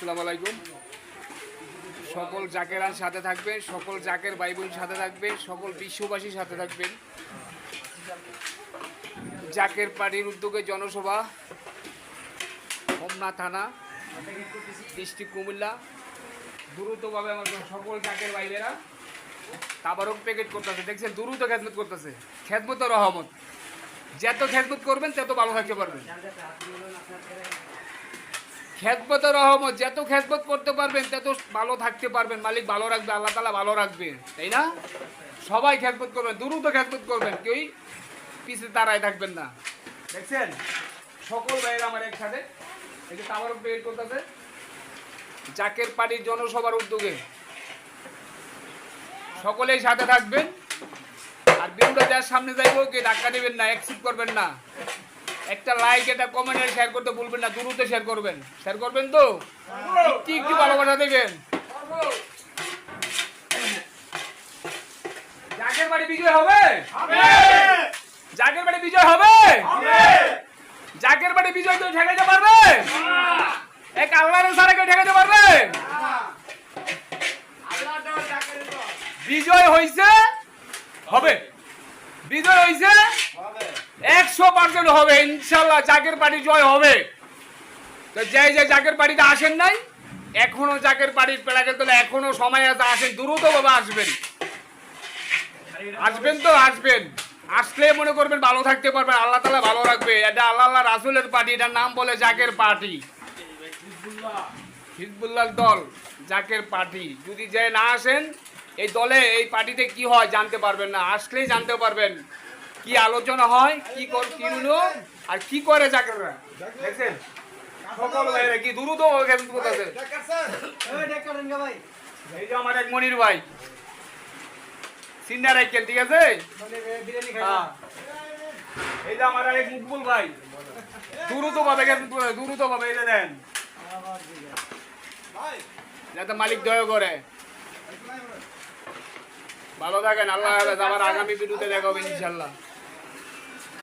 আসসালামু আলাইকুম। সকল জাকেরান সাথে থাকবেন, সকল জাকের ভাই বোন সাথে থাকবেন, সকল বিশ্ববাসীর সাথে থাকবেন। জাকের পার্টির উদ্যোগে জনসভা হোমনা থানা, ডিস্ট্রিক্ট কুমিল্লা। দ্রুতভাবে আমার সকল জাকের ভাইয়েরা তাবারক প্যাকেট করতেছে, দেখছেন দ্রুত খেদমত করতেছে। খেদমত ও রহমত, যত খেদমত করবেন তত ভালো থাকতে পারবেন। খেদমত ও রহমত, যত খেদমত করতে পারবেন তত ভালো থাকতে পারবেন। মালিক ভালো রাখবে, আল্লাহ তাআলা ভালো রাখবে, তাই না? সবাই খেদমত করবেন, দ্রুত খেদমত করবেন, কেউই পিছিয়ে দাঁড়ায় থাকবেন না। দেখছেন সকল ভাইয়েরা আমার একসাথে এই যে তাবারক প্যাকেট করতেছে জাকের পার্টির জনসভার উদ্যোগে। সকলেই সাথে থাকবেন। আর ভিডিওটা যার সামনে যাইব কি ধাক্কা দেবেন না, অ্যাকসেপ্ট করবেন না। একটা লাইক, একটা কমেন্ট, শেয়ার করতে ভুলবেন না। দ্রুত শেয়ার করবেন, শেয়ার করবেন তো একটু একটু ভালোবাসা দেবেন। জাকের বাড়ি বিজয় হবে, জাকের বাড়ি বিজয় হবে, জাকের বাড়ি বিজয় তো ঠেকাইতে পারবে? এক আল্লাহর ছাড়া কেউ ঠেকাইতে পারবে? বিজয় হইছে হবে, বিজয় হইছে 100% হবে ইনশাআল্লাহ। জাকের পার্টি জয় হবে। তো যে যে জাকের পার্টিতে আসেন নাই, এখনো জাকের পার্টির পেড়াকে তোলে, এখনো সময় আছে, আসেন, দ্রুত ভাবে আসবেন। আসবেন তো আসবেন, আসলে মনে করবেন ভালো থাকতে পারবেন, আল্লাহ তাআলা ভালো রাখবে। এটা আল্লাহ রাসূলের পার্টি, এটার নাম বলে জাকের পার্টি, হিজবুল্লাহ দল, জাকের পার্টি। যদি যে না আসেন এই দলে, এই পার্টিতে কি হয় জানতে পারবেন না, আসলেই জানতে পারবেন কি আলোচনা হয়, কি হলো আর কি করে জাকেররা। দেখছেন সকল ভাইরা কি দ্রুত করতেছে। এই যে আমার এক মনির ভাই সিন্ডার রাখেন, ঠিক আছে? হ্যাঁ। এই যে আমার এক মুকবুল ভাই দ্রুত ভাবে দ্রুত ভাবে এই যে দেন, যাতে মালিক দয়া করে। ভালো থাকেন, আল্লাহ হাফেজ। আবার আগামী ভিডিওতে দেখা হবে ইনশাআল্লাহ।